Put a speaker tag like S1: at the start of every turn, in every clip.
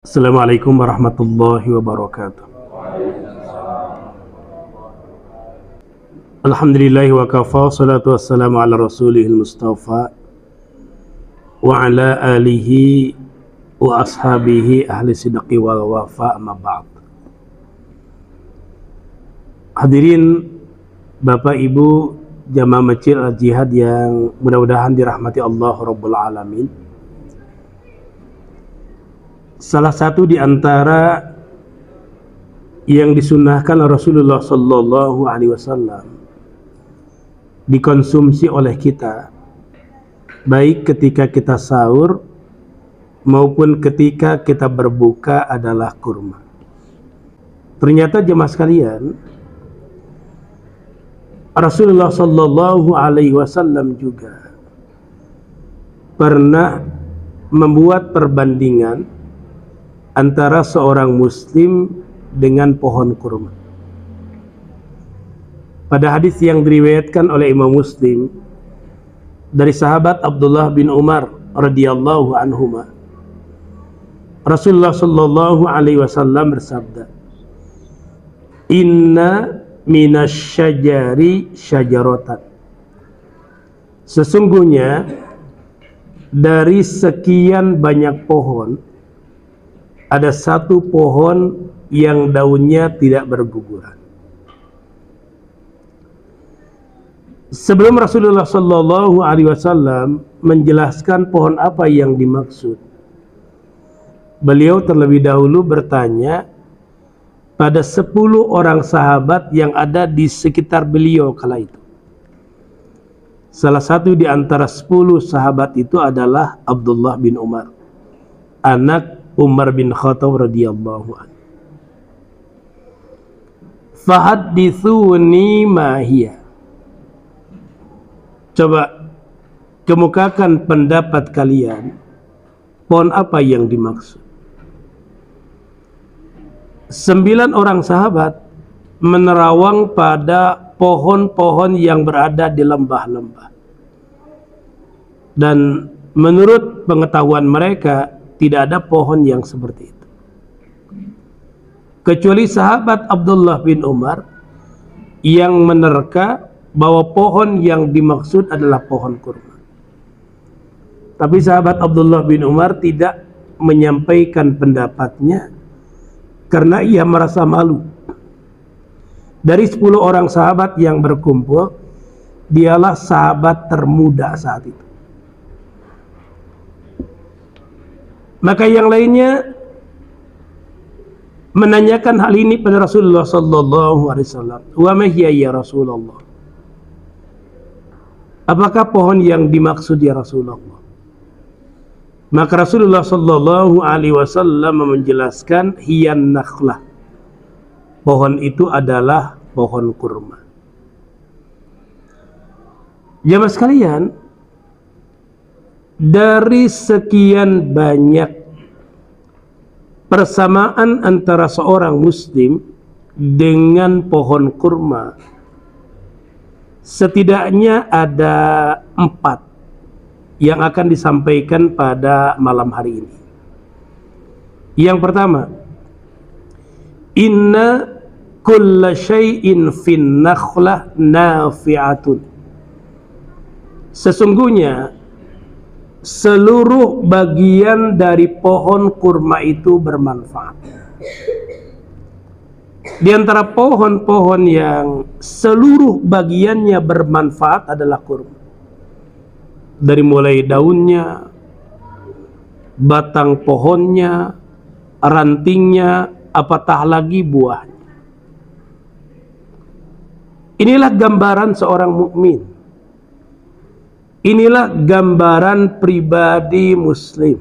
S1: Assalamualaikum warahmatullahi wabarakatuh. Alhamdulillahi wa kafa, salatu wassalamu ala rasulihil mustafa wa ala alihi wa ashabihi ahli sidqi wal wafa, amma ba'd. Hadirin Bapak Ibu jamaah masjid al-jihad yang mudah-mudahan dirahmati Allah Rabbul Alamin. Salah satu di antara yang disunnahkan Rasulullah Sallallahu Alaihi Wasallam dikonsumsi oleh kita, baik ketika kita sahur maupun ketika kita berbuka, adalah kurma. Ternyata jemaah sekalian, Rasulullah Sallallahu Alaihi Wasallam juga pernah membuat perbandingan antara seorang muslim dengan pohon kurma. Pada hadis yang diriwayatkan oleh Imam Muslim dari sahabat Abdullah bin Umar radhiyallahu anhuma, Rasulullah sallallahu alaihi wasallam bersabda, "Inna minasyajari syajaratan." Sesungguhnya dari sekian banyak pohon ada satu pohon yang daunnya tidak berguguran. Sebelum Rasulullah Sallallahu Alaihi Wasallam menjelaskan pohon apa yang dimaksud, beliau terlebih dahulu bertanya pada 10 orang sahabat yang ada di sekitar beliau kala itu. Salah satu di antara 10 sahabat itu adalah Abdullah bin Umar, anak Umar bin Khattab radhiyallahu anhu. Fahadditsuni ma hiya. Coba kemukakan pendapat kalian, pohon apa yang dimaksud? 9 orang sahabat menerawang pada pohon-pohon yang berada di lembah-lembah. Dan menurut pengetahuan mereka, tidak ada pohon yang seperti itu, kecuali sahabat Abdullah bin Umar yang menerka bahwa pohon yang dimaksud adalah pohon kurma. Tapi sahabat Abdullah bin Umar tidak menyampaikan pendapatnya karena ia merasa malu. Dari 10 orang sahabat yang berkumpul, dialah sahabat termuda saat itu. Maka yang lainnya menanyakan hal ini pada Rasulullah Sallallahu Alaihi Wasallam. Wa ma hiya ya Rasulullah? Apakah pohon yang dimaksud ya Rasulullah? Maka Rasulullah Sallallahu Alaihi Wasallam menjelaskan, hiyan nakhlah. Pohon itu adalah pohon kurma. Jamaah sekalian, dari sekian banyak persamaan antara seorang muslim dengan pohon kurma, setidaknya ada 4 yang akan disampaikan pada malam hari ini. Yang pertama, inna kulla syai'in fin nakhlah nafi'atun. Sesungguhnya seluruh bagian dari pohon kurma itu bermanfaat. Di antara pohon-pohon yang seluruh bagiannya bermanfaat adalah kurma. Dari mulai daunnya, batang pohonnya, rantingnya, apatah lagi buahnya. Inilah gambaran seorang mukmin. Inilah gambaran pribadi muslim.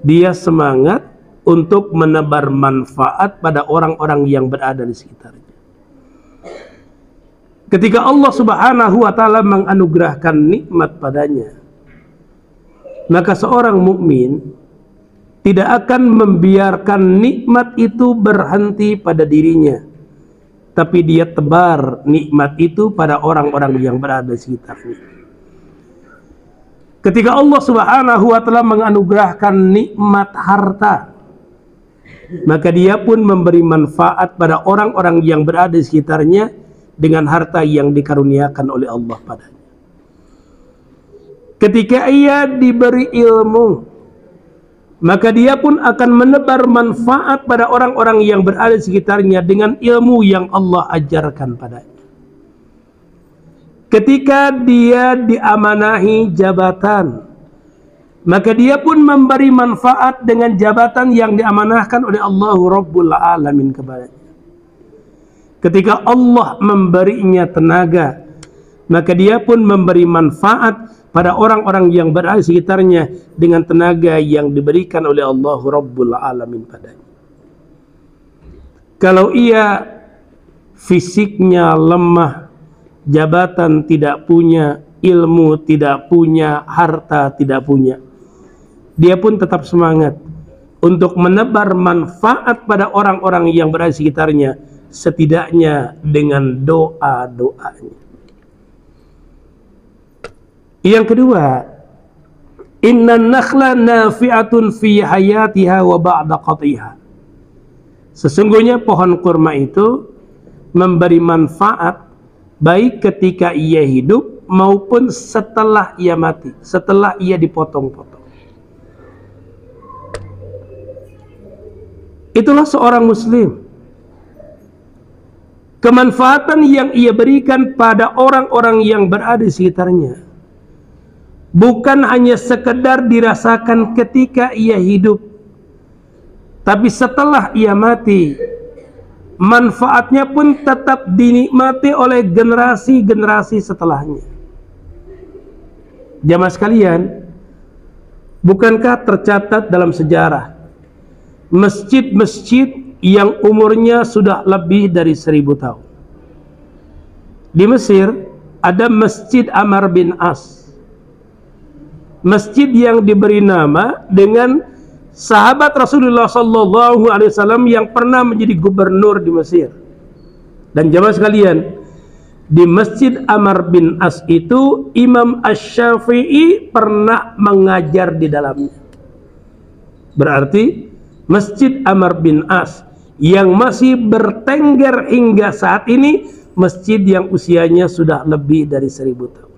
S1: Dia semangat untuk menebar manfaat pada orang-orang yang berada di sekitarnya. Ketika Allah Subhanahu wa taala menganugerahkan nikmat padanya, maka seorang mukmin tidak akan membiarkan nikmat itu berhenti pada dirinya, tapi dia tebar nikmat itu pada orang-orang yang berada di sekitarnya. Ketika Allah Subhanahu wa taala menganugerahkan nikmat harta, maka dia pun memberi manfaat pada orang-orang yang berada di sekitarnya dengan harta yang dikaruniakan oleh Allah padanya. Ketika ia diberi ilmu, maka dia pun akan menebar manfaat pada orang-orang yang berada di sekitarnya dengan ilmu yang Allah ajarkan padanya. Ketika dia diamanahi jabatan, maka dia pun memberi manfaat dengan jabatan yang diamanahkan oleh Allah Rabbul Alamin kepadanya. Ketika Allah memberinya tenaga, maka dia pun memberi manfaat pada orang-orang yang berada di sekitarnya dengan tenaga yang diberikan oleh Allah Rabbul Alamin padanya. Kalau ia fisiknya lemah, jabatan tidak punya, ilmu tidak punya, harta tidak punya, dia pun tetap semangat untuk menebar manfaat pada orang-orang yang berada di sekitarnya, setidaknya dengan doa-doanya. Yang kedua, innan nakhla nafi'atun fi hayatiha wa ba'da qatiha. Sesungguhnya pohon kurma itu memberi manfaat baik ketika ia hidup maupun setelah ia mati, setelah ia dipotong-potong. Itulah seorang muslim. Kemanfaatan yang ia berikan pada orang-orang yang berada di sekitarnya bukan hanya sekedar dirasakan ketika ia hidup, tapi setelah ia mati, manfaatnya pun tetap dinikmati oleh generasi-generasi setelahnya. Jamaah sekalian, bukankah tercatat dalam sejarah masjid-masjid yang umurnya sudah lebih dari 1000 tahun? Di Mesir ada Masjid Amr bin As, masjid yang diberi nama dengan sahabat Rasulullah SAW yang pernah menjadi gubernur di Mesir. Dan jamaah sekalian, di Masjid Amr bin As itu Imam Asy-Syafi'i pernah mengajar di dalamnya. Berarti Masjid Amr bin As yang masih bertengger hingga saat ini, masjid yang usianya sudah lebih dari 1000 tahun.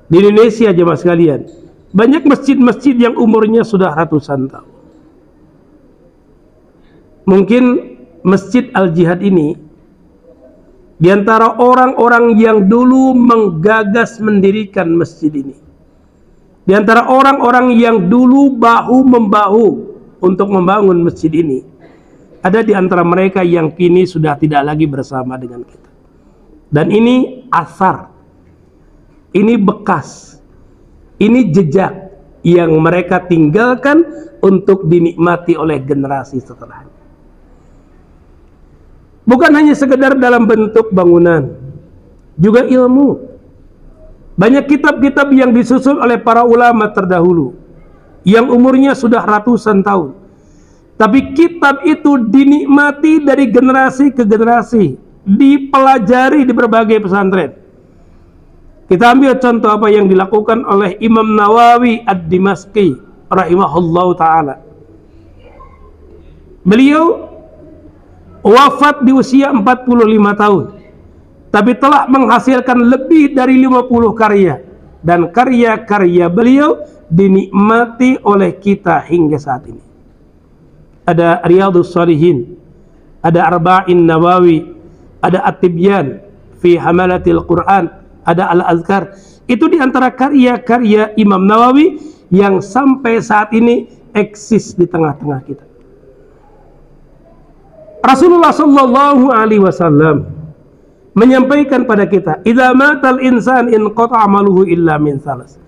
S1: Di Indonesia jemaah sekalian, banyak masjid-masjid yang umurnya sudah ratusan tahun. Mungkin Masjid Al-Jihad ini di antara orang-orang yang dulu menggagas mendirikan masjid ini, di antara orang-orang yang dulu bahu-membahu untuk membangun masjid ini, ada di antara mereka yang kini sudah tidak lagi bersama dengan kita. Dan ini asar, ini bekas, ini jejak yang mereka tinggalkan untuk dinikmati oleh generasi setelahnya. Bukan hanya sekedar dalam bentuk bangunan, juga ilmu. Banyak kitab-kitab yang disusun oleh para ulama terdahulu yang umurnya sudah ratusan tahun, tapi kitab itu dinikmati dari generasi ke generasi, dipelajari di berbagai pesantren. Kita ambil contoh apa yang dilakukan oleh Imam Nawawi Ad-Dimashqi rahimahullahu ta'ala. Beliau wafat di usia 45 tahun, tapi telah menghasilkan lebih dari 50 karya, dan karya-karya beliau dinikmati oleh kita hingga saat ini. Ada Riyadhus Shalihin, ada Arba'in Nawawi, ada At-Tibyan fi Hamalatil Quran, ada Al-Azkar. Itu diantara karya-karya Imam Nawawi yang sampai saat ini eksis di tengah-tengah kita. Rasulullah Shallallahu Alaihi Wasallam menyampaikan pada kita, "Idza matal insan in qata amaluhu illa min salas."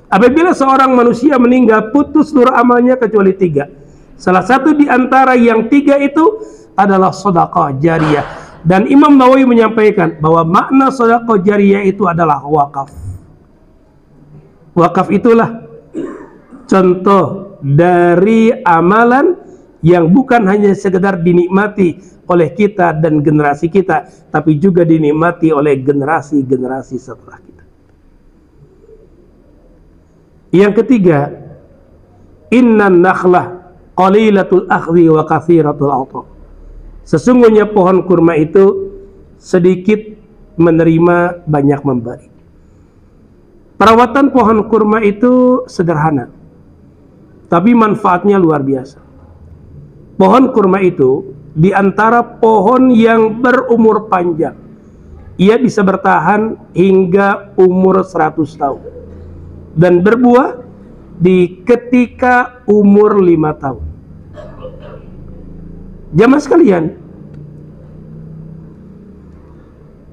S1: Apabila seorang manusia meninggal, putus seluruh amalnya kecuali 3. Salah satu di antara yang 3 itu adalah sedekah jariyah. Dan Imam Nawawi menyampaikan bahwa makna sedekah jariyah itu adalah wakaf. Wakaf itulah contoh dari amalan yang bukan hanya sekedar dinikmati oleh kita dan generasi kita, tapi juga dinikmati oleh generasi-generasi setelah kita. Yang ketiga, innan nakhlah qalilatul akhdhi wa katsiratul ata. Sesungguhnya pohon kurma itu sedikit menerima, banyak memberi. Perawatan pohon kurma itu sederhana, tapi manfaatnya luar biasa. Pohon kurma itu di antara pohon yang berumur panjang. Ia bisa bertahan hingga umur 100 tahun dan berbuah di ketika umur 5 tahun. Jamaah sekalian,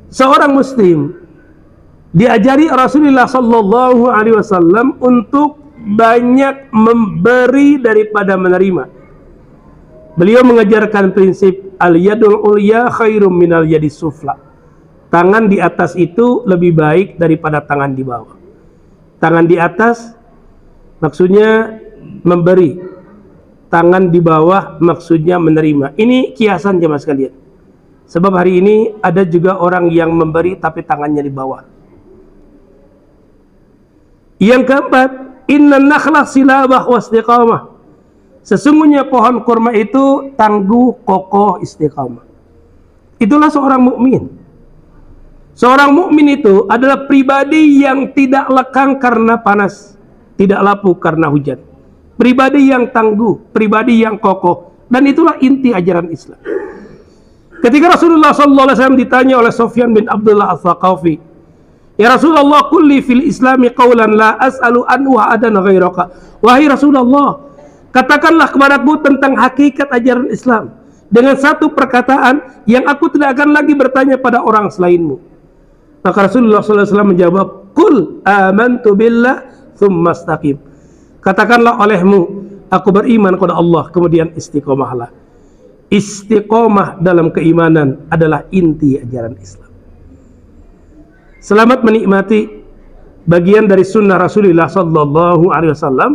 S1: seorang muslim diajari Rasulullah Sallallahu Alaihi Wasallam untuk banyak memberi daripada menerima. Beliau mengajarkan prinsip al-yadul ulya khairum minal yadis sufla. Tangan di atas itu lebih baik daripada tangan di bawah. Tangan di atas maksudnya memberi, tangan di bawah maksudnya menerima. Ini kiasan jemaah sekalian. Sebab hari ini ada juga orang yang memberi tapi tangannya di bawah. Yang keempat, innan nakhlah silabah wastiqamah. Sesungguhnya pohon kurma itu tangguh, kokoh, istiqamah. Itulah seorang mukmin. Seorang mukmin itu adalah pribadi yang tidak lekang karena panas, tidak lapuk karena hujan. Pribadi yang tangguh, pribadi yang kokoh, dan itulah inti ajaran Islam. Ketika Rasulullah SAW ditanya oleh Sufyan bin Abdullah Al-Thaqafi, "Ya Rasulullah, kulli fil Islami qawlan la as'alu anhu ahadan ghairaka." Wahai Rasulullah, katakanlah kepadaku tentang hakikat ajaran Islam dengan satu perkataan yang aku tidak akan lagi bertanya pada orang selainmu. Maka Rasulullah SAW menjawab, "Qul amantu billah tsumma istaqim." Katakanlah olehmu, aku beriman kepada Allah, kemudian istiqomahlah. Istiqomah dalam keimanan adalah inti ajaran Islam. Selamat menikmati bagian dari sunnah Rasulullah Sallallahu Alaihi Wasallam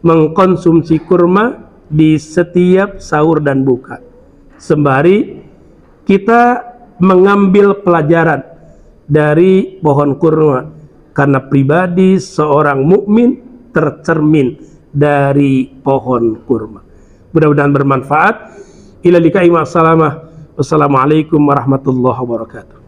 S1: mengkonsumsi kurma di setiap sahur dan buka, sembari kita mengambil pelajaran dari pohon kurma, karena pribadi seorang mukmin tercermin dari pohon kurma. Mudah-mudahan bermanfaat. Ila liqa'i ma'as salamah. Wassalamualaikum warahmatullahi wabarakatuh.